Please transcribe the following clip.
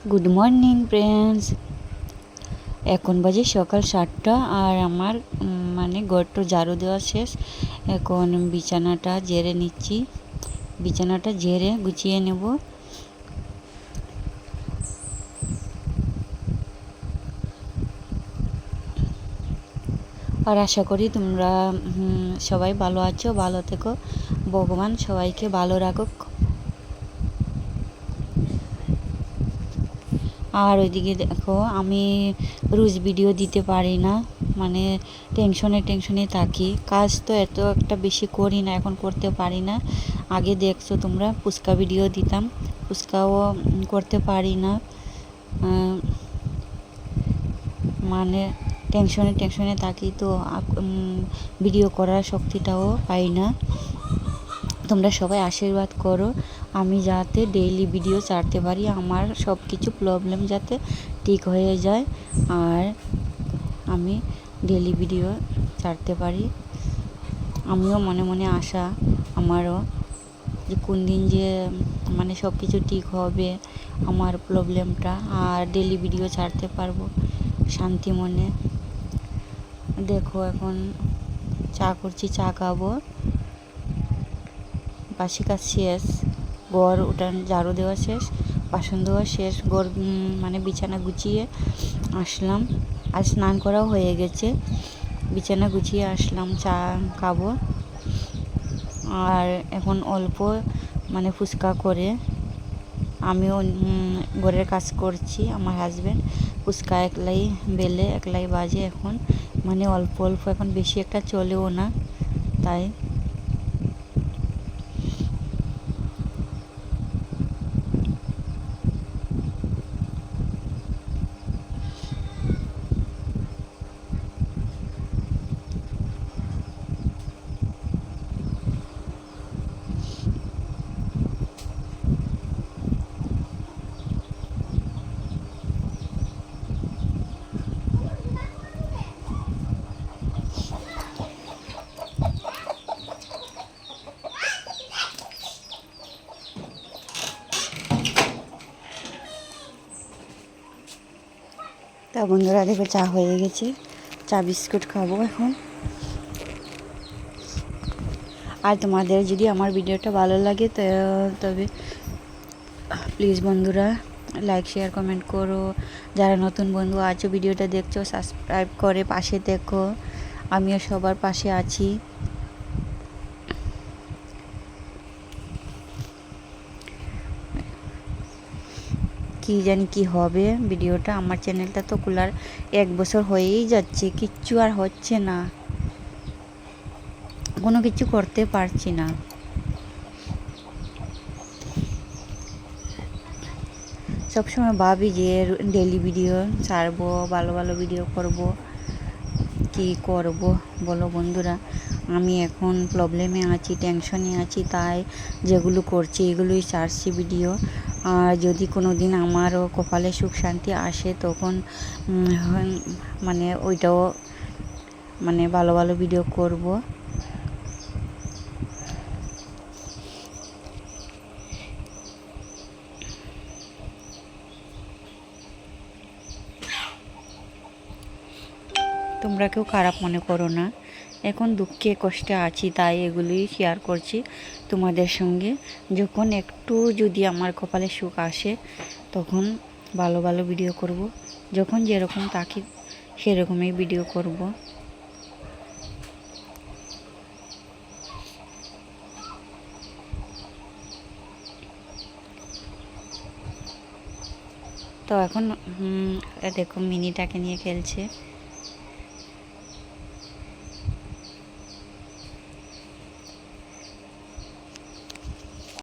Good morning friends. এখন বাজে সকাল 7টা আর আমার মানে ঘরটা ঝাড়ু দেওয়া শেষ। এখন বিছানাটা ঝেড়ে নিচ্ছি, বিছানাটা ঝেড়ে গুছিয়ে নেব। আর আশা করি তোমরা সবাই ভালো আছো, ভালো থেকো, ভগবান সবাইকে ভালো রাখুক। আর ওইদিকে দেখো আমি রোজ ভিডিও দিতে পারি না, মানে টেনশনে থাকি। কাজ তো এত একটা বেশি করি না, এখন করতে পারি না। আগে দেখছো তোমরা ফুচকা ভিডিও দিতাম, ফুচকাও করতে পারি না, মানে টেনশনে থাকি, তো ভিডিও করার শক্তিটাও পাই না। তোমরা সবাই আশীর্বাদ করো আমি যাতে ডেইলি ভিডিও ছাড়তে পারি, আমার সব কিছু প্রবলেম যাতে ঠিক হয়ে যায় আর আমি ডেইলি ভিডিও ছাড়তে পারি। আমিও মনে মনে আশা আমারও যে কোন দিন যে মানে সব কিছু ঠিক হবে আমার প্রবলেমটা, আর ডেইলি ভিডিও ছাড়তে পারবো শান্তি মনে। দেখো এখন চা করছি, চা খাবো। বাসি কাজ শেষ, ঘর উঠান ঝাড়ু দেওয়া শেষ, বাসন ধোয়া শেষ, ঘর মানে বিছানা গুছিয়ে আসলাম। আর স্নান করাও হয়ে গেছে, বিছানা গুছিয়ে আসলাম, চা খাবো। আর এখন অল্প মানে ফুচকা করে আমিও ঘরের কাজ করছি। আমার হাজব্যান্ড ফুচকা একলাই বেলে একলাই বাজে, এখন মানে অল্প অল্প, এখন বেশি একটা চলেও না, তাই তা বন্ধুরা দেখো চা হয়ে গেছে, চা বিস্কুট খাবো এখন। আর তোমাদের যদি আমার ভিডিওটা ভালো লাগে তবে প্লিজ বন্ধুরা লাইক শেয়ার কমেন্ট করো। যারা নতুন বন্ধু আছো ভিডিওটা দেখছো সাবস্ক্রাইব করে পাশে দেখো, আমিও সবার পাশে আছি। কি জানি কি হবে ভিডিওটা, আমার চ্যানেলটা তো খোলার 1 বছর হয়েই যাচ্ছে, কিচ্ছু আর হচ্ছে না, কোনো কিছু করতে পারছি না। সবসময় ভাবি যে ডেইলি ভিডিও ছাড়বো, ভালো ভালো ভিডিও করব, কি করব বলো বন্ধুরা। আমি এখন প্রবলেমে আছি, টেনশনে আছি, তাই যেগুলো করছি এগুলোই ছাড়ছি ভিডিও। আর যদি কোনো দিন আমারও কপালে সুখ শান্তি আসে তখন মানে ওইটাও মানে ভালো ভালো ভিডিও করব। তোমরা কেউ খারাপ মনে করো না, এখন দুঃখে কষ্টে আছি তাই এগুলোই শেয়ার করছি তোমাদের সঙ্গে। যখন একটু যদি আমার কপালে সুখ আসে তখন ভালো ভালো ভিডিও করব, যখন যেরকম থাকি সেরকমই ভিডিও করব। তো এখন দেখো মিনিটাকে নিয়ে খেলছে।